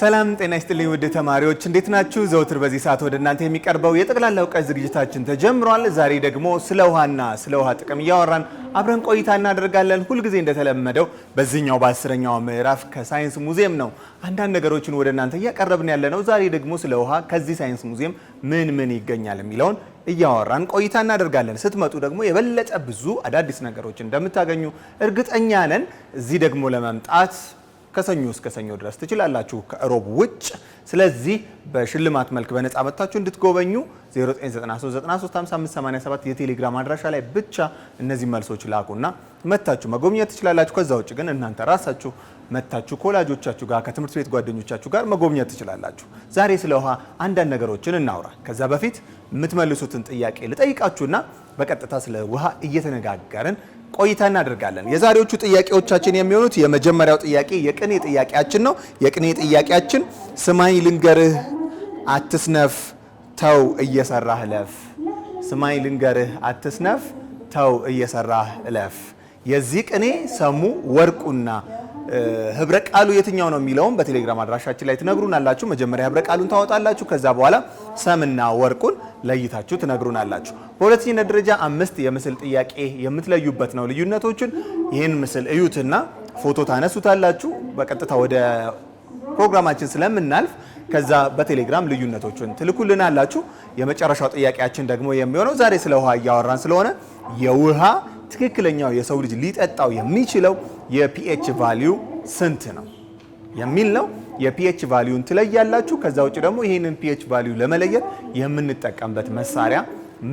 ሰላም ጤና ይስጥልኝ ውድ ተማሪዎች እንዴት ናችሁ? ዘውትር በዚህ ሰዓት ወደ እናንተ የሚቀርበው የጠቅላላ ዕውቀት ዝግጅታችን ተጀምሯል። ዛሬ ደግሞ ስለ ውሃና ስለ ውሃ ጥቅም እያወራን አብረን ቆይታ እናደርጋለን። ሁልጊዜ እንደተለመደው በዚህኛው በ10ኛው ምዕራፍ ከሳይንስ ሙዚየም ነው አንዳንድ ነገሮችን ወደ እናንተ እያቀረብን ያለነው። ዛሬ ደግሞ ስለ ውሃ ከዚህ ሳይንስ ሙዚየም ምን ይገኛል የሚለውን እያወራን ቆይታ እናደርጋለን። ስትመጡ ደግሞ የበለጠ ብዙ አዳዲስ ነገሮችን እንደምታገኙ እርግጠኛ ነን። እዚህ ደግሞ ለመምጣት ከሰኞ እስከ ሰኞ ድረስ ትችላላችሁ ከሮብ ውጭ። ስለዚህ በሽልማት መልክ በነፃ መጥታችሁ እንድትጎበኙ 0993935587 የቴሌግራም አድራሻ ላይ ብቻ እነዚህ መልሶች ላኩና መጥታችሁ መጎብኘት ትችላላችሁ። ከዛ ውጭ ግን እናንተ ራሳችሁ መጥታችሁ ከወላጆቻችሁ ጋር ከትምህርት ቤት ጓደኞቻችሁ ጋር መጎብኘት ትችላላችሁ። ዛሬ ስለ ውሃ አንዳንድ ነገሮችን እናውራ። ከዛ በፊት የምትመልሱትን ጥያቄ ልጠይቃችሁና በቀጥታ ስለ ውሃ እየተነጋገርን ቆይታ እናደርጋለን። የዛሬዎቹ ጥያቄዎቻችን የሚሆኑት የመጀመሪያው ጥያቄ የቅኔ ጥያቄያችን ነው። የቅኔ ጥያቄያችን ስማኝ ልንገርህ አትስነፍ ተው እየሰራህ እለፍ። ስማኝ ልንገርህ አትስነፍ ተው እየሰራህ እለፍ። የዚህ ቅኔ ሰሙ ወርቁና ህብረ ቃሉ የትኛው ነው የሚለውን በቴሌግራም አድራሻችን ላይ ትነግሩናላችሁ። መጀመሪያ ህብረ ቃሉን ታወጣላችሁ። ከዛ በኋላ ሰምና ወርቁን ለይታችሁ ትነግሩናላችሁ። በሁለተኛ ደረጃ 5 የምስል ጥያቄ የምትለዩበት ነው ልዩነቶችን። ይህን ምስል እዩትና ፎቶ ታነሱታላችሁ። በቀጥታ ወደ ፕሮግራማችን ስለምናልፍ ከዛ በቴሌግራም ልዩነቶችን ትልኩልናላችሁ። የመጨረሻው ጥያቄያችን ደግሞ የሚሆነው ዛሬ ስለ ውሃ እያወራን ስለሆነ የውሃ ትክክለኛው የሰው ልጅ ሊጠጣው የሚችለው የፒኤች ቫልዩ ስንት ነው የሚል ነው። የፒኤች ቫልዩን ትለያላችሁ። ከዛ ውጭ ደግሞ ይህንን ፒኤች ቫልዩ ለመለየት የምንጠቀምበት መሳሪያ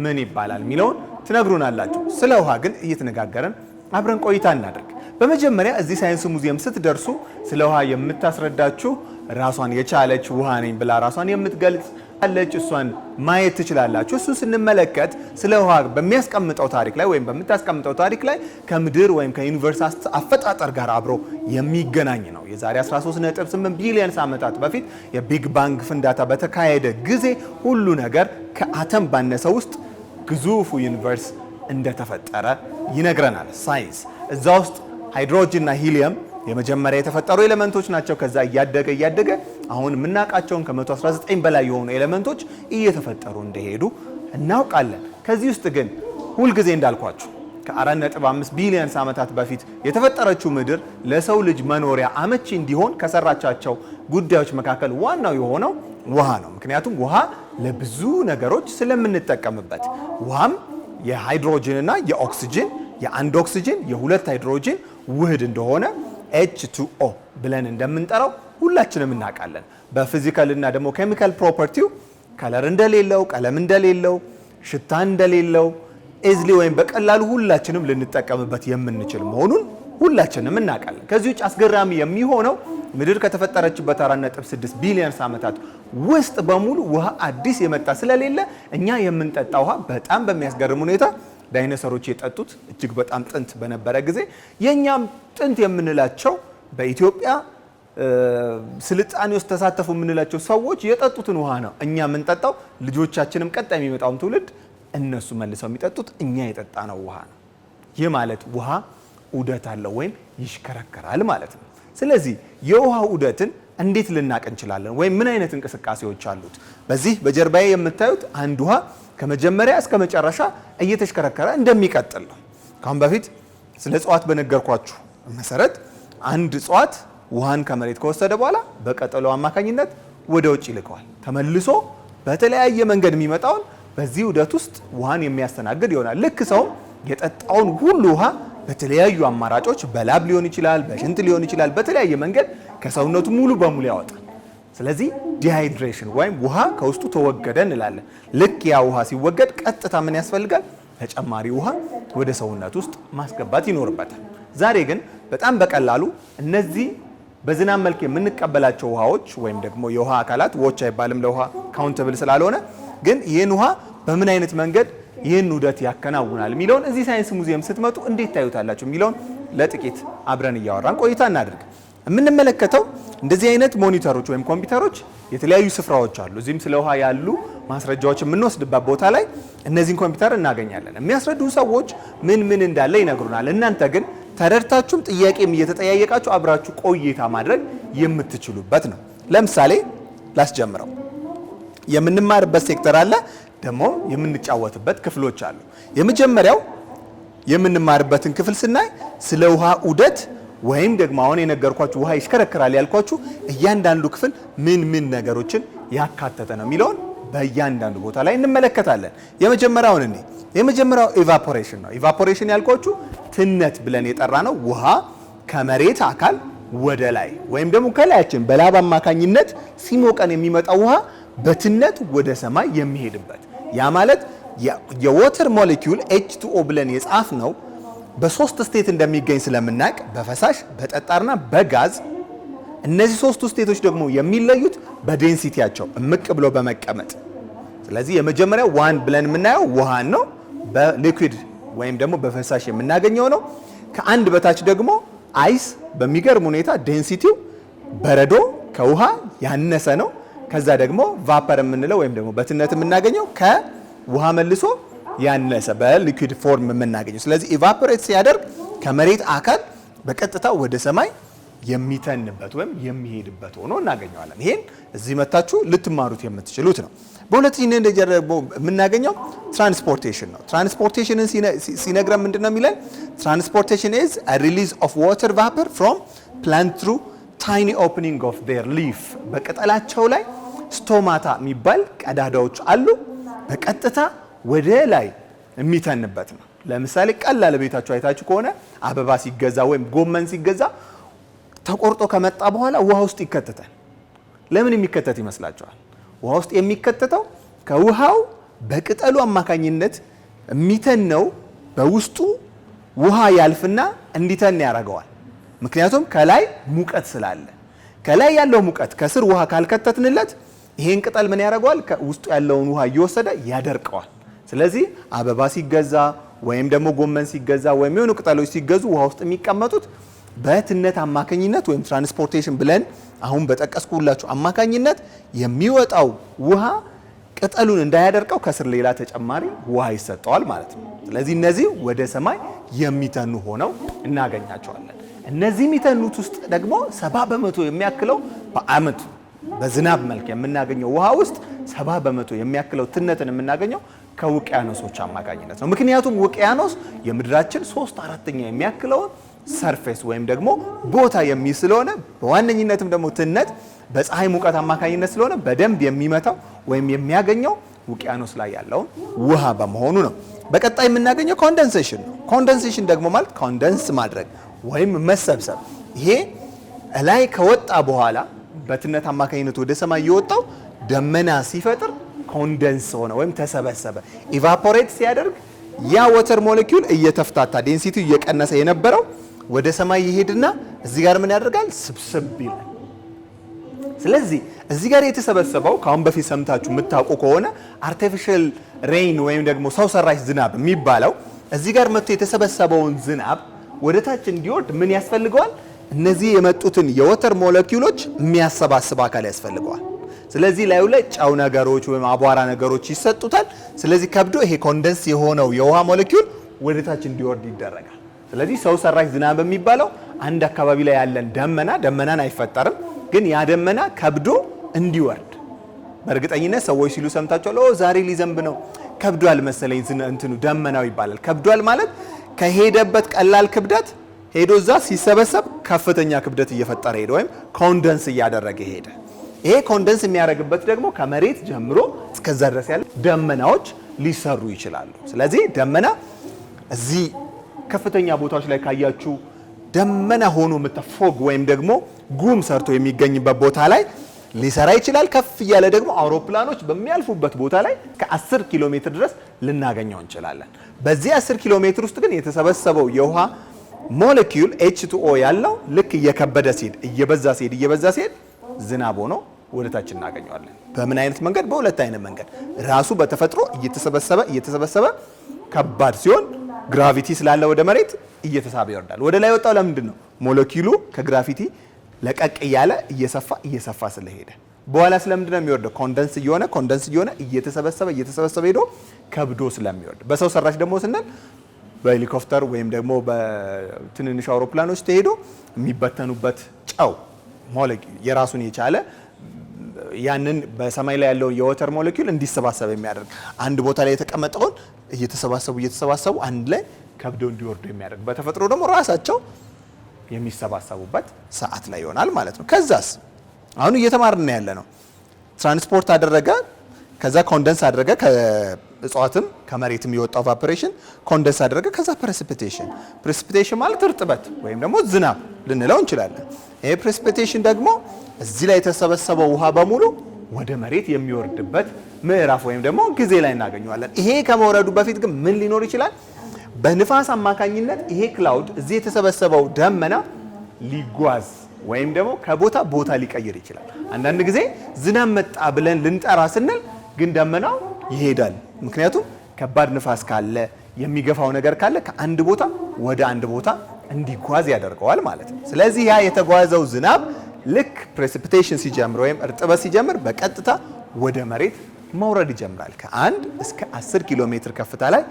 ምን ይባላል የሚለውን ትነግሩናላችሁ። ስለ ውሃ ግን እየተነጋገረን አብረን ቆይታ እናደርግ። በመጀመሪያ እዚህ ሳይንስ ሙዚየም ስትደርሱ ስለ ውሃ የምታስረዳችሁ ራሷን የቻለች ውሃ ነኝ ብላ ራሷን የምትገልጽ አለች። እሷን ማየት ትችላላችሁ። እሱ ስንመለከት ስለ ውሃ በሚያስቀምጠው ታሪክ ላይ ወይም በምታስቀምጠው ታሪክ ላይ ከምድር ወይም ከዩኒቨርስ አፈጣጠር ጋር አብሮ የሚገናኝ ነው። የዛሬ 13.8 ቢሊዮን ዓመታት በፊት የቢግ ባንግ ፍንዳታ በተካሄደ ጊዜ ሁሉ ነገር ከአተም ባነሰ ውስጥ ግዙፉ ዩኒቨርስ እንደተፈጠረ ይነግረናል ሳይንስ። እዛ ውስጥ ሃይድሮጅንና ሂሊየም የመጀመሪያ የተፈጠሩ ኤሌመንቶች ናቸው። ከዛ እያደገ አሁን የምናውቃቸውን ከ119 በላይ የሆኑ ኤሌመንቶች እየተፈጠሩ እንደሄዱ እናውቃለን። ከዚህ ውስጥ ግን ሁልጊዜ እንዳልኳችሁ ከ4.5 ቢሊዮን ዓመታት በፊት የተፈጠረችው ምድር ለሰው ልጅ መኖሪያ አመቺ እንዲሆን ከሰራቻቸው ጉዳዮች መካከል ዋናው የሆነው ውሃ ነው። ምክንያቱም ውሃ ለብዙ ነገሮች ስለምንጠቀምበት፣ ውሃም የሃይድሮጅንና የኦክሲጅን የአንድ ኦክሲጅን የሁለት ሃይድሮጅን ውህድ እንደሆነ H2O ብለን እንደምንጠራው ሁላችንም እናውቃለን። በፊዚካል እና ደግሞ ኬሚካል ፕሮፐርቲው ከለር እንደሌለው፣ ቀለም እንደሌለው፣ ሽታ እንደሌለው ኢዝሊ ወይም በቀላሉ ሁላችንም ልንጠቀምበት የምንችል መሆኑን ሁላችንም እናውቃለን። ከዚህ ውጭ አስገራሚ የሚሆነው ምድር ከተፈጠረችበት 4.6 ቢሊዮን ዓመታት ውስጥ በሙሉ ውሃ አዲስ የመጣ ስለሌለ እኛ የምንጠጣ ውሃ በጣም በሚያስገርም ሁኔታ ዳይኖሰሮች የጠጡት እጅግ በጣም ጥንት በነበረ ጊዜ የኛም ጥንት የምንላቸው በኢትዮጵያ ስልጣኔ ውስጥ ተሳተፉ የምንላቸው ሰዎች የጠጡትን ውሃ ነው እኛ የምንጠጣው። ልጆቻችንም ቀጣይ የሚመጣውም ትውልድ እነሱ መልሰው የሚጠጡት እኛ የጠጣነው ውሃ ነው። ይህ ማለት ውሃ ዑደት አለው ወይም ይሽከረከራል ማለት ነው። ስለዚህ የውሃ ዑደትን እንዴት ልናቅ እንችላለን? ወይም ምን አይነት እንቅስቃሴዎች አሉት? በዚህ በጀርባዬ የምታዩት አንድ ውሃ ከመጀመሪያ እስከ መጨረሻ እየተሽከረከረ እንደሚቀጥል ነው። ካሁን በፊት ስለ እጽዋት በነገርኳችሁ መሰረት አንድ እጽዋት ውሃን ከመሬት ከወሰደ በኋላ በቀጠሎ አማካኝነት ወደ ውጭ ይልከዋል። ተመልሶ በተለያየ መንገድ የሚመጣውን በዚህ ዑደት ውስጥ ውሃን የሚያስተናግድ ይሆናል። ልክ ሰው የጠጣውን ሁሉ ውሃ በተለያዩ አማራጮች በላብ ሊሆን ይችላል፣ በሽንት ሊሆን ይችላል፣ በተለያየ መንገድ ከሰውነቱ ሙሉ በሙሉ ያወጣል። ስለዚህ ዲሃይድሬሽን ወይም ውሃ ከውስጡ ተወገደ እንላለን። ልክ ያ ውሃ ሲወገድ ቀጥታ ምን ያስፈልጋል? ተጨማሪ ውሃ ወደ ሰውነት ውስጥ ማስገባት ይኖርበታል። ዛሬ ግን በጣም በቀላሉ እነዚህ በዝናብ መልክ የምንቀበላቸው ውሃዎች ወይም ደግሞ የውሃ አካላት ዎች አይባልም ለውሃ ካውንተብል ስላልሆነ፣ ግን ይህን ውሃ በምን አይነት መንገድ ይህን ዑደት ያከናውናል የሚለውን እዚህ ሳይንስ ሙዚየም ስትመጡ እንዴት ታዩታላችሁ የሚለውን ለጥቂት አብረን እያወራን ቆይታ እናድርግ። የምንመለከተው እንደዚህ አይነት ሞኒተሮች ወይም ኮምፒውተሮች የተለያዩ ስፍራዎች አሉ። እዚህም ስለ ውሃ ያሉ ማስረጃዎች የምንወስድበት ቦታ ላይ እነዚህን ኮምፒውተር እናገኛለን። የሚያስረዱ ሰዎች ምን እንዳለ ይነግሩናል። እናንተ ግን ተረድታችሁም ጥያቄም እየተጠያየቃችሁ አብራችሁ ቆይታ ማድረግ የምትችሉበት ነው። ለምሳሌ ላስጀምረው። የምንማርበት ሴክተር አለ፣ ደግሞ የምንጫወትበት ክፍሎች አሉ። የመጀመሪያው የምንማርበትን ክፍል ስናይ ስለ ውሃ ዑደት ወይም ደግሞ አሁን የነገርኳችሁ ውሃ ይሽከረከራል ያልኳችሁ እያንዳንዱ ክፍል ምን ምን ነገሮችን ያካተተ ነው የሚለውን በእያንዳንዱ ቦታ ላይ እንመለከታለን። የመጀመሪያው ኢቫፖሬሽን ነው። ኢቫፖሬሽን ያልኳችሁ ትነት ብለን የጠራ ነው። ውሃ ከመሬት አካል ወደ ላይ ወይም ደግሞ ከላያችን በላብ አማካኝነት ሲሞቀን የሚመጣው ውሃ በትነት ወደ ሰማይ የሚሄድበት ያ ማለት የወተር ሞሌኪዩል H2O ብለን የጻፍ ነው በሶስት ስቴት እንደሚገኝ ስለምናውቅ በፈሳሽ በጠጣርና በጋዝ እነዚህ ሶስቱ ስቴቶች ደግሞ የሚለዩት በዴንሲቲያቸው እምቅ ብሎ በመቀመጥ ስለዚህ የመጀመሪያው ዋን ብለን የምናየው ውሃን ነው በሊኩዊድ ወይም ደግሞ በፈሳሽ የምናገኘው ነው ከአንድ በታች ደግሞ አይስ በሚገርም ሁኔታ ዴንሲቲው በረዶ ከውሃ ያነሰ ነው ከዛ ደግሞ ቫፐር የምንለው ወይም ደግሞ በትነት የምናገኘው ከውሃ መልሶ ያነሰ በሊኩዊድ ፎርም የምናገኘው ስለዚህ ኢቫፖሬት ሲያደርግ ከመሬት አካል በቀጥታ ወደ ሰማይ የሚተንበት ወይም የሚሄድበት ሆኖ እናገኘዋለን። ይሄን እዚህ መታችሁ ልትማሩት የምትችሉት ነው። በሁለተኛ ደረጃ ደግሞ የምናገኘው ትራንስፖርቴሽን ነው። ትራንስፖርቴሽንን ሲነግረን ምንድነው የሚለን? ትራንስፖርቴሽን is a release of water vapor from plant through tiny opening of their leaf በቅጠላቸው ላይ ስቶማታ የሚባል ቀዳዳዎች አሉ በቀጥታ ወደ ላይ የሚተንበት ነው። ለምሳሌ ቀላል ቤታችሁ አይታችሁ ከሆነ አበባ ሲገዛ ወይም ጎመን ሲገዛ ተቆርጦ ከመጣ በኋላ ውሃ ውስጥ ይከተታል። ለምን የሚከተት ይመስላችኋል? ውሃ ውስጥ የሚከተተው ከውሃው በቅጠሉ አማካኝነት የሚተነው በውስጡ ውሃ ያልፍና እንዲተን ያደርገዋል። ምክንያቱም ከላይ ሙቀት ስላለ ከላይ ያለው ሙቀት ከስር ውሃ ካልከተትንለት ይሄን ቅጠል ምን ያደርገዋል? ውስጡ ያለውን ውሃ እየወሰደ ያደርቀዋል። ስለዚህ አበባ ሲገዛ ወይም ደግሞ ጎመን ሲገዛ ወይም የሆኑ ቅጠሎች ሲገዙ ውሃ ውስጥ የሚቀመጡት በትነት አማካኝነት ወይም ትራንስፖርቴሽን ብለን አሁን በጠቀስኩላችሁ አማካኝነት የሚወጣው ውሃ ቅጠሉን እንዳያደርቀው ከስር ሌላ ተጨማሪ ውሃ ይሰጠዋል ማለት ነው። ስለዚህ እነዚህ ወደ ሰማይ የሚተኑ ሆነው እናገኛቸዋለን። እነዚህ የሚተኑት ውስጥ ደግሞ 70% የሚያክለው በአመት በዝናብ መልክ የምናገኘው ውሃ ውስጥ 70% የሚያክለው ትነትን የምናገኘው ከውቅያኖሶች አማካኝነት ነው። ምክንያቱም ውቅያኖስ የምድራችን 3/4 የሚያክለውን ሰርፌስ ወይም ደግሞ ቦታ የሚይዝ ስለሆነ በዋነኝነትም ደግሞ ትነት በፀሐይ ሙቀት አማካኝነት ስለሆነ በደንብ የሚመታው ወይም የሚያገኘው ውቅያኖስ ላይ ያለውን ውሃ በመሆኑ ነው። በቀጣይ የምናገኘው ኮንደንሴሽን ነው። ኮንደንሴሽን ደግሞ ማለት ኮንደንስ ማድረግ ወይም መሰብሰብ። ይሄ ላይ ከወጣ በኋላ በትነት አማካኝነት ወደ ሰማይ የወጣው ደመና ሲፈጥር ኮንደንስ ሆነ ወይም ተሰበሰበ። ኢቫፖሬት ሲያደርግ ያ ወተር ሞሌኪዩል እየተፍታታ ዴንሲቲው እየቀነሰ የነበረው ወደ ሰማይ ይሄድና እዚህ ጋር ምን ያደርጋል? ስብስብ ይላል። ስለዚህ እዚህ ጋር የተሰበሰበው ካሁን በፊት ሰምታችሁ የምታውቁ ከሆነ አርቲፊሻል ሬን ወይም ደግሞ ሰው ሰራሽ ዝናብ የሚባለው እዚህ ጋር መጥቶ የተሰበሰበውን ዝናብ ወደ ታች እንዲወርድ ምን ያስፈልገዋል? እነዚህ የመጡትን የወተር ሞለኪውሎች የሚያሰባስብ አካል ያስፈልገዋል። ስለዚህ ላዩ ላይ ጫው ነገሮች ወይም አቧራ ነገሮች ይሰጡታል። ስለዚህ ከብዶ ይሄ ኮንደንስ የሆነው የውሃ ሞለኪውል ወደ ታች እንዲወርድ ይደረጋል። ስለዚህ ሰው ሰራሽ ዝናብ የሚባለው አንድ አካባቢ ላይ ያለን ደመናን አይፈጠርም፣ ግን ያ ደመና ከብዶ እንዲወርድ በእርግጠኝነት ሰዎች ሲሉ ሰምታችኋል። ዛሬ ሊዘንብ ነው ከብዷል መሰለኝ እንትኑ ደመናው ይባላል። ከብዷል ማለት ከሄደበት ቀላል ክብደት ሄዶ እዛ ሲሰበሰብ ከፍተኛ ክብደት እየፈጠረ ሄደ ወይም ኮንደንስ እያደረገ ሄደ። ይሄ ኮንደንስ የሚያደርግበት ደግሞ ከመሬት ጀምሮ እስከዛ ድረስ ያለ ደመናዎች ሊሰሩ ይችላሉ። ስለዚህ ደመና እዚህ ከፍተኛ ቦታዎች ላይ ካያችሁ ደመና ሆኖ ፎግ ወይም ደግሞ ጉም ሰርቶ የሚገኝበት ቦታ ላይ ሊሰራ ይችላል። ከፍ እያለ ደግሞ አውሮፕላኖች በሚያልፉበት ቦታ ላይ ከ10 ኪሎ ሜትር ድረስ ልናገኘው እንችላለን። በዚህ 10 ኪሎ ሜትር ውስጥ ግን የተሰበሰበው የውሃ ሞለኪውል H2O ያለው ልክ እየከበደ ሲሄድ እየበዛ ሲሄድ ዝናብ ሆኖ ወደታች እናገኘዋለን። በምን አይነት መንገድ? በሁለት አይነት መንገድ። ራሱ በተፈጥሮ እየተሰበሰበ ከባድ ሲሆን ግራቪቲ ስላለ ወደ መሬት እየተሳበ ይወርዳል። ወደ ላይ ወጣው ለምንድን ነው? ሞለኪውሉ ከግራቪቲ ለቀቅ እያለ እየሰፋ ስለሄደ። በኋላ ስለምንድን ነው የሚወርደው? ኮንደንስ እየሆነ እየተሰበሰበ ሄዶ ከብዶ ስለሚወርድ። በሰው ሰራሽ ደግሞ ስንል በሄሊኮፕተር ወይም ደግሞ በትንንሽ አውሮፕላኖች ተሄዶ የሚበተኑበት ጨው ሞለኪውል የራሱን የቻለ ያንን በሰማይ ላይ ያለው የወተር ሞለኪውል እንዲሰባሰብ የሚያደርግ አንድ ቦታ ላይ የተቀመጠውን እየተሰባሰቡ አንድ ላይ ከብደው እንዲወርዱ የሚያደርግ በተፈጥሮ ደግሞ ራሳቸው የሚሰባሰቡበት ሰዓት ላይ ይሆናል ማለት ነው። ከዛስ አሁን እየተማርን ያለ ነው። ትራንስፖርት አደረገ፣ ከዛ ኮንደንስ አደረገ፣ ከእጽዋትም ከመሬትም የወጣው ኢቫፖሬሽን ኮንደንስ አደረገ፣ ከዛ ፕሬሲፒቴሽን ማለት እርጥበት ወይም ደግሞ ዝናብ ልንለው እንችላለን። ይሄ ፕሬሲፒቴሽን ደግሞ እዚህ ላይ የተሰበሰበው ውሃ በሙሉ ወደ መሬት የሚወርድበት ምዕራፍ ወይም ደግሞ ጊዜ ላይ እናገኘዋለን። ይሄ ከመውረዱ በፊት ግን ምን ሊኖር ይችላል? በንፋስ አማካኝነት ይሄ ክላውድ እዚህ የተሰበሰበው ደመና ሊጓዝ ወይም ደግሞ ከቦታ ቦታ ሊቀይር ይችላል። አንዳንድ ጊዜ ዝናብ መጣ ብለን ልንጠራ ስንል ግን ደመናው ይሄዳል። ምክንያቱም ከባድ ንፋስ ካለ የሚገፋው ነገር ካለ ከአንድ ቦታ ወደ አንድ ቦታ እንዲጓዝ ያደርገዋል ማለት ነው። ስለዚህ ያ የተጓዘው ዝናብ ልክ ፕሬሲፒቴሽን ሲጀምር ወይም እርጥበት ሲጀምር በቀጥታ ወደ መሬት መውረድ ይጀምራል። ከ1 እስከ 10 ኪሎ ሜትር ከፍታ ላይ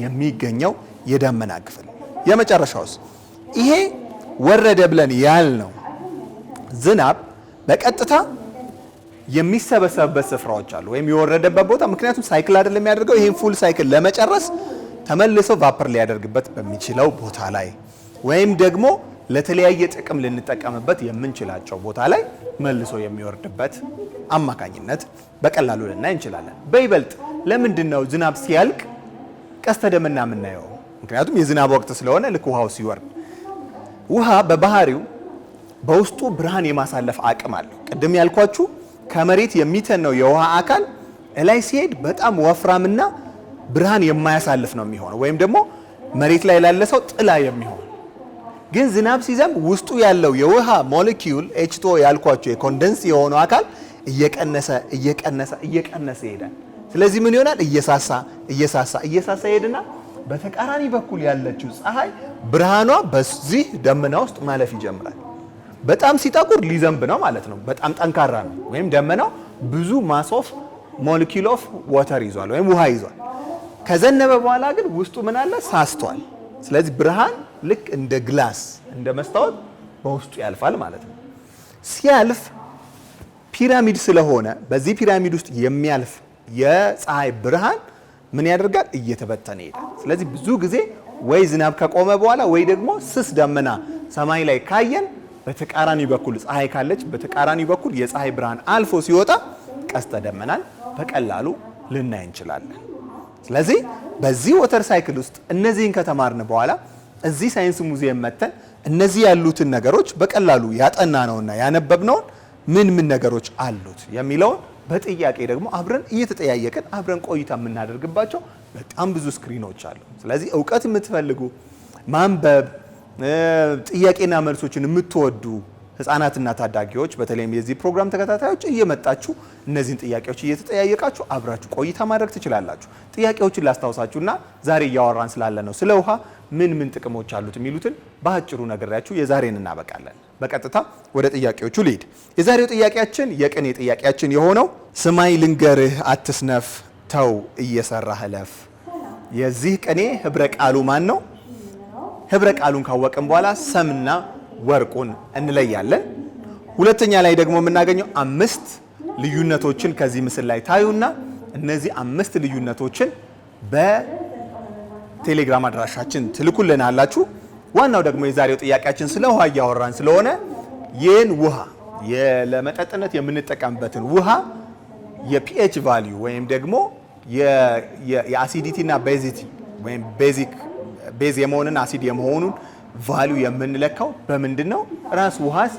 የሚገኘው የደመና ክፍል። የመጨረሻውስ ይሄ ወረደ ብለን ያልነው ዝናብ በቀጥታ የሚሰበሰብበት ስፍራዎች አሉ ወይም የወረደበት ቦታ። ምክንያቱም ሳይክል አይደለም የሚያደርገው። ይሄን ፉል ሳይክል ለመጨረስ ተመልሶ ቫፐር ሊያደርግበት በሚችለው ቦታ ላይ ወይም ደግሞ ለተለያየ ጥቅም ልንጠቀምበት የምንችላቸው ቦታ ላይ መልሶ የሚወርድበት አማካኝነት በቀላሉ ልናይ እንችላለን። በይበልጥ ለምንድን ነው ዝናብ ሲያልቅ ቀስተ ደመና የምናየው? ምክንያቱም የዝናብ ወቅት ስለሆነ ልክ ውሃው ሲወርድ፣ ውሃ በባህሪው በውስጡ ብርሃን የማሳለፍ አቅም አለው። ቅድም ያልኳችሁ ከመሬት የሚተነው የውሃ አካል እላይ ሲሄድ በጣም ወፍራምና ብርሃን የማያሳልፍ ነው የሚሆነው ወይም ደግሞ መሬት ላይ ላለ ሰው ጥላ የሚሆን። ግን ዝናብ ሲዘንብ ውስጡ ያለው የውሃ ሞለኪውል H2O ያልኳችሁ የኮንደንስ የሆነው አካል እየቀነሰ ይሄዳል። ስለዚህ ምን ይሆናል? እየሳሳ ይሄድና በተቃራኒ በኩል ያለችው ፀሐይ ብርሃኗ በዚህ ደመና ውስጥ ማለፍ ይጀምራል። በጣም ሲጠቁር ሊዘንብ ነው ማለት ነው። በጣም ጠንካራ ነው ወይም ደመናው ብዙ ማስ ኦፍ ሞለኪውል ኦፍ ዋተር ይዟል ወይም ውሃ ይዟል። ከዘነበ በኋላ ግን ውስጡ ምን አለ? ሳስቷል። ስለዚህ ብርሃን ልክ እንደ ግላስ እንደ መስታወት በውስጡ ያልፋል ማለት ነው። ሲያልፍ ፒራሚድ ስለሆነ በዚህ ፒራሚድ ውስጥ የሚያልፍ የፀሐይ ብርሃን ምን ያደርጋል? እየተበተነ ይሄዳል። ስለዚህ ብዙ ጊዜ ወይ ዝናብ ከቆመ በኋላ ወይ ደግሞ ስስ ደመና ሰማይ ላይ ካየን በተቃራኒ በኩል ፀሐይ ካለች በተቃራኒ በኩል የፀሐይ ብርሃን አልፎ ሲወጣ ቀስተ ደመናን በቀላሉ ልናይ እንችላለን። ስለዚህ በዚህ ወተር ሳይክል ውስጥ እነዚህን ከተማርን በኋላ እዚህ ሳይንስ ሙዚየም መተን እነዚህ ያሉትን ነገሮች በቀላሉ ያጠናነውና ያነበብነውን ምን ነገሮች አሉት የሚለውን በጥያቄ ደግሞ አብረን እየተጠያየቅን አብረን ቆይታ የምናደርግባቸው በጣም ብዙ ስክሪኖች አሉ። ስለዚህ እውቀት የምትፈልጉ ማንበብ፣ ጥያቄና መልሶችን የምትወዱ ህፃናትና ታዳጊዎች በተለይም የዚህ ፕሮግራም ተከታታዮች እየመጣችሁ እነዚህን ጥያቄዎች እየተጠያየቃችሁ አብራችሁ ቆይታ ማድረግ ትችላላችሁ። ጥያቄዎችን ላስታውሳችሁና ዛሬ እያወራን ስላለ ነው ስለ ውሃ ምን ጥቅሞች አሉት የሚሉትን በአጭሩ ነግሬያችሁ የዛሬን እናበቃለን። በቀጥታ ወደ ጥያቄዎቹ ልሂድ። የዛሬው ጥያቄያችን የቅኔ ጥያቄያችን የሆነው ስማይ ልንገርህ አትስነፍ ተው እየሰራህ እለፍ። የዚህ ቅኔ ህብረ ቃሉ ማን ነው? ህብረ ቃሉን ካወቅን በኋላ ሰምና ወርቁን እንለያለን። ሁለተኛ ላይ ደግሞ የምናገኘው 5 ልዩነቶችን ከዚህ ምስል ላይ ታዩና እነዚህ 5 ልዩነቶችን በቴሌግራም አድራሻችን ትልኩልናላችሁ። ዋናው ደግሞ የዛሬው ጥያቄያችን ስለ ውሃ እያወራን ስለሆነ ይህን ውሃ ለመጠጥነት የምንጠቀምበትን ውሃ የፒኤች ቫልዩ ወይም ደግሞ የአሲዲቲ እና ቤዚቲ ወይም ቤዝ የመሆንን አሲድ የመሆኑን ቫልዩ የምንለካው በምንድን ነው? ራስ ውሃስ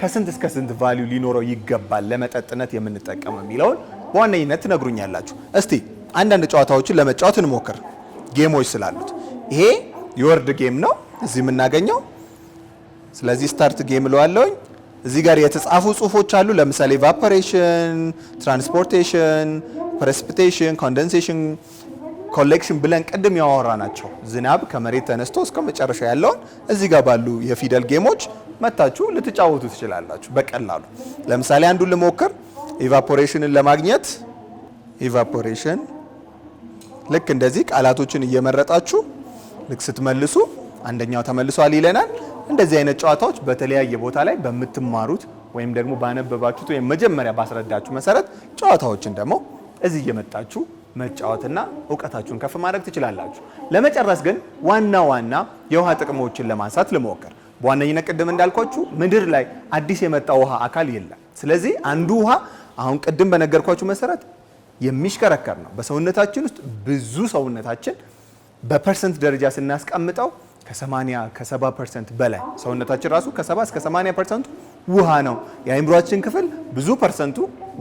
ከስንት እስከ ስንት ቫልዩ ሊኖረው ይገባል ለመጠጥነት የምንጠቀመው የሚለውን በዋነኝነት ትነግሩኛላችሁ። እስቲ አንዳንድ ጨዋታዎችን ለመጫወት እንሞክር፣ ጌሞች ስላሉት። ይሄ የወርድ ጌም ነው እዚህ የምናገኘው። ስለዚህ ስታርት ጌም እለዋለሁኝ። እዚህ ጋር የተጻፉ ጽሁፎች አሉ። ለምሳሌ ኢቫፖሬሽን፣ ትራንስፖርቴሽን፣ ፕሬሲፒቴሽን፣ ኮንደንሴሽን፣ ኮሌክሽን ብለን ቅድም ያወራ ናቸው። ዝናብ ከመሬት ተነስቶ እስከ መጨረሻ ያለውን እዚህ ጋር ባሉ የፊደል ጌሞች መታችሁ ልትጫወቱ ትችላላችሁ በቀላሉ። ለምሳሌ አንዱን ልሞክር። ኢቫፖሬሽንን ለማግኘት ኢቫፖሬሽን ልክ እንደዚህ ቃላቶችን እየመረጣችሁ ልክ ስትመልሱ አንደኛው ተመልሷል ይለናል። እንደዚህ አይነት ጨዋታዎች በተለያየ ቦታ ላይ በምትማሩት ወይም ደግሞ ባነበባችሁት ወይም መጀመሪያ ባስረዳችሁ መሰረት ጨዋታዎችን ደግሞ እዚህ እየመጣችሁ መጫወትና ዕውቀታችሁን ከፍ ማድረግ ትችላላችሁ። ለመጨረስ ግን ዋና የውሃ ጥቅሞችን ለማንሳት ልሞክር። በዋነኝነት ቅድም እንዳልኳችሁ ምድር ላይ አዲስ የመጣ ውሃ አካል የለም። ስለዚህ አንዱ ውሃ አሁን ቅድም በነገርኳችሁ መሰረት የሚሽከረከር ነው። በሰውነታችን ውስጥ ብዙ ሰውነታችን በፐርሰንት ደረጃ ስናስቀምጠው ከ70% በላይ ሰውነታችን ራሱ ከ70 እስከ 80% ውሃ ነው። የአእምሮአችን ክፍል ብዙ ፐርሰንቱ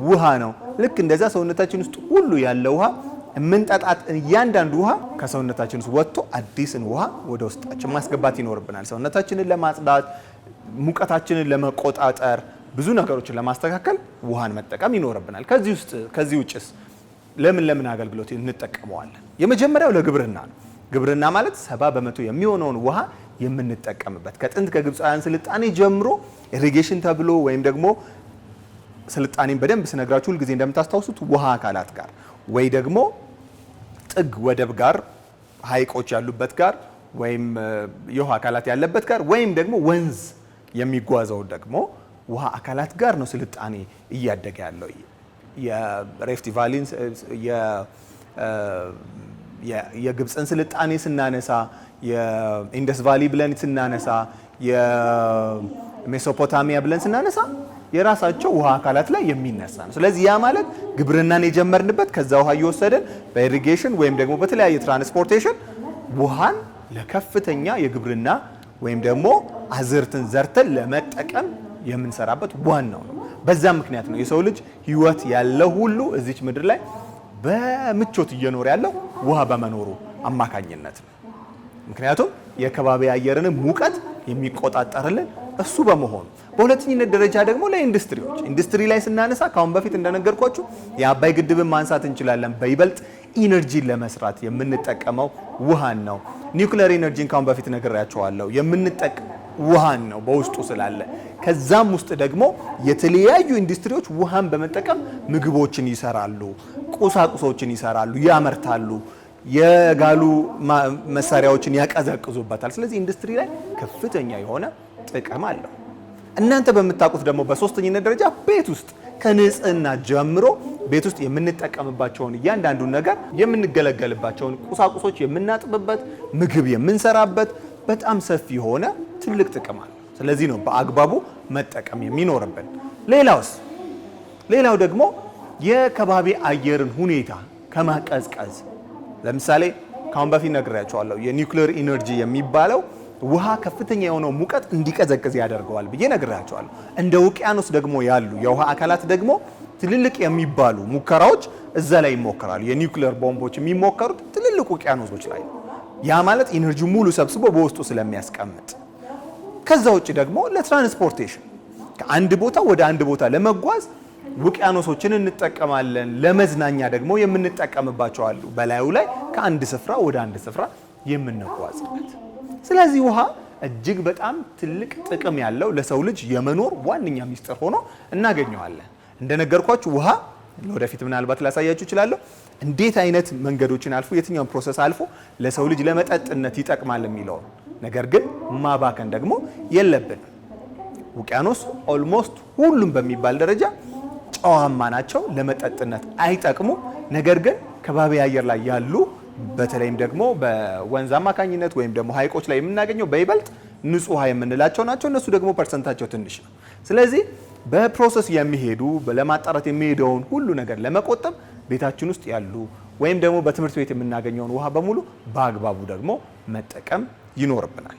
ውሃ ነው። ልክ እንደዛ ሰውነታችን ውስጥ ሁሉ ያለ ውሃ የምንጠጣት እያንዳንዱ ውሃ ከሰውነታችን ውስጥ ወጥቶ አዲስን ውሃ ወደ ውስጣችን ማስገባት ይኖርብናል። ሰውነታችንን ለማጽዳት፣ ሙቀታችንን ለመቆጣጠር፣ ብዙ ነገሮችን ለማስተካከል ውሃን መጠቀም ይኖርብናል። ከዚህ ውጭስ ለምን አገልግሎት እንጠቀመዋለን? የመጀመሪያው ለግብርና ነው። ግብርና ማለት 70% የሚሆነውን ውሃ የምንጠቀምበት ከጥንት ከግብፃውያን ስልጣኔ ጀምሮ ኢሪጌሽን ተብሎ ወይም ደግሞ ስልጣኔን በደንብ ስነግራችሁ ሁልጊዜ እንደምታስታውሱት ውሃ አካላት ጋር ወይ ደግሞ ጥግ ወደብ ጋር ሐይቆች ያሉበት ጋር ወይም የውሃ አካላት ያለበት ጋር ወይም ደግሞ ወንዝ የሚጓዘው ደግሞ ውሃ አካላት ጋር ነው ስልጣኔ እያደገ ያለው። የሬፍት ቫሊን የግብፅን ስልጣኔ ስናነሳ፣ የኢንደስ ቫሊ ብለን ስናነሳ፣ የሜሶፖታሚያ ብለን ስናነሳ የራሳቸው ውሃ አካላት ላይ የሚነሳ ነው። ስለዚህ ያ ማለት ግብርናን የጀመርንበት ከዛ ውሃ እየወሰደን በኢሪጌሽን ወይም ደግሞ በተለያየ ትራንስፖርቴሽን ውሃን ለከፍተኛ የግብርና ወይም ደግሞ አዝርትን ዘርተን ለመጠቀም የምንሰራበት ዋናው ነው። በዛም ምክንያት ነው የሰው ልጅ ህይወት ያለው ሁሉ እዚች ምድር ላይ በምቾት እየኖረ ያለው ውሃ በመኖሩ አማካኝነት ነው። ምክንያቱም የከባቢ አየርን ሙቀት የሚቆጣጠርልን እሱ በመሆኑ። በሁለተኝነት ደረጃ ደግሞ ለኢንዱስትሪዎች ኢንዱስትሪ ላይ ስናነሳ ካሁን በፊት እንደነገርኳችሁ የአባይ ግድብን ማንሳት እንችላለን። በይበልጥ ኢነርጂን ለመስራት የምንጠቀመው ውሃን ነው። ኒውክሌር ኢነርጂን ካሁን በፊት ነግሬያቸዋለሁ። የምንጠቀም ውሃን ነው በውስጡ ስላለ። ከዛም ውስጥ ደግሞ የተለያዩ ኢንዱስትሪዎች ውሃን በመጠቀም ምግቦችን ይሰራሉ፣ ቁሳቁሶችን ይሰራሉ፣ ያመርታሉ፣ የጋሉ መሳሪያዎችን ያቀዘቅዙበታል። ስለዚህ ኢንዱስትሪ ላይ ከፍተኛ የሆነ ጥቅም አለው። እናንተ በምታውቁት ደግሞ በሶስተኝነት ደረጃ ቤት ውስጥ ከንጽህና ጀምሮ ቤት ውስጥ የምንጠቀምባቸውን እያንዳንዱን ነገር የምንገለገልባቸውን ቁሳቁሶች የምናጥብበት፣ ምግብ የምንሰራበት በጣም ሰፊ የሆነ ትልቅ ጥቅም አለ። ስለዚህ ነው በአግባቡ መጠቀም የሚኖርብን። ሌላው ደግሞ የከባቢ አየርን ሁኔታ ከማቀዝቀዝ ለምሳሌ ካሁን በፊት ነግሬያቸዋለሁ። የኒውክሌር ኢነርጂ የሚባለው ውሃ ከፍተኛ የሆነው ሙቀት እንዲቀዘቅዝ ያደርገዋል ብዬ ነግሬያቸዋለሁ። እንደ ውቅያኖስ ደግሞ ያሉ የውሃ አካላት ደግሞ ትልልቅ የሚባሉ ሙከራዎች እዛ ላይ ይሞከራሉ። የኒውክሌር ቦምቦች የሚሞከሩት ትልልቅ ውቅያኖሶች ላይ ነው። ያ ማለት ኢነርጂ ሙሉ ሰብስቦ በውስጡ ስለሚያስቀምጥ። ከዛ ውጭ ደግሞ ለትራንስፖርቴሽን ከአንድ ቦታ ወደ አንድ ቦታ ለመጓዝ ውቅያኖሶችን እንጠቀማለን። ለመዝናኛ ደግሞ የምንጠቀምባቸው አሉ። በላዩ ላይ ከአንድ ስፍራ ወደ አንድ ስፍራ የምንጓዝበት። ስለዚህ ውሃ እጅግ በጣም ትልቅ ጥቅም ያለው ለሰው ልጅ የመኖር ዋነኛ ሚስጥር ሆኖ እናገኘዋለን። እንደነገርኳችሁ ውሃ ለወደፊት ምናልባት ላሳያችሁ እችላለሁ እንዴት አይነት መንገዶችን አልፎ የትኛውን ፕሮሰስ አልፎ ለሰው ልጅ ለመጠጥነት ይጠቅማል የሚለው። ነገር ግን ማባከን ደግሞ የለብንም። ውቅያኖስ ኦልሞስት ሁሉም በሚባል ደረጃ ጨዋማ ናቸው፣ ለመጠጥነት አይጠቅሙ። ነገር ግን ከባቢ አየር ላይ ያሉ በተለይም ደግሞ በወንዝ አማካኝነት ወይም ደግሞ ሐይቆች ላይ የምናገኘው በይበልጥ ንጹህ ውሃ የምንላቸው ናቸው። እነሱ ደግሞ ፐርሰንታቸው ትንሽ ነው። ስለዚህ በፕሮሰስ የሚሄዱ ለማጣራት የሚሄደውን ሁሉ ነገር ለመቆጠብ ቤታችን ውስጥ ያሉ ወይም ደግሞ በትምህርት ቤት የምናገኘውን ውሃ በሙሉ በአግባቡ ደግሞ መጠቀም ይኖርብናል።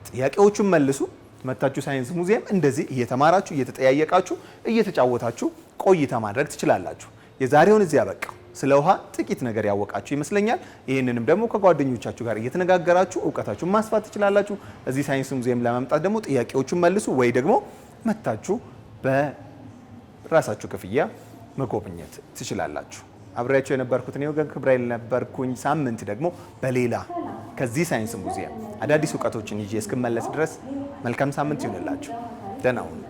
ጥያቄዎቹን መልሱ። መታችሁ ሳይንስ ሙዚየም እንደዚህ እየተማራችሁ እየተጠያየቃችሁ እየተጫወታችሁ ቆይታ ማድረግ ትችላላችሁ። የዛሬውን እዚህ ያበቃ። ስለ ውሃ ጥቂት ነገር ያወቃችሁ ይመስለኛል። ይህንንም ደግሞ ከጓደኞቻችሁ ጋር እየተነጋገራችሁ እውቀታችሁን ማስፋት ትችላላችሁ። እዚህ ሳይንስ ሙዚየም ለመምጣት ደግሞ ጥያቄዎቹን መልሱ ወይ ደግሞ መታችሁ በራሳችሁ ክፍያ መጎብኘት ትችላላችሁ። አብሬያችሁ የነበርኩት እኔ ወገን ክብራይል ነበርኩኝ። ሳምንት ደግሞ በሌላ ከዚህ ሳይንስ ሙዚየም አዳዲስ እውቀቶችን ይዤ እስክመለስ ድረስ መልካም ሳምንት ይሁንላችሁ። ደህና ሁኑ።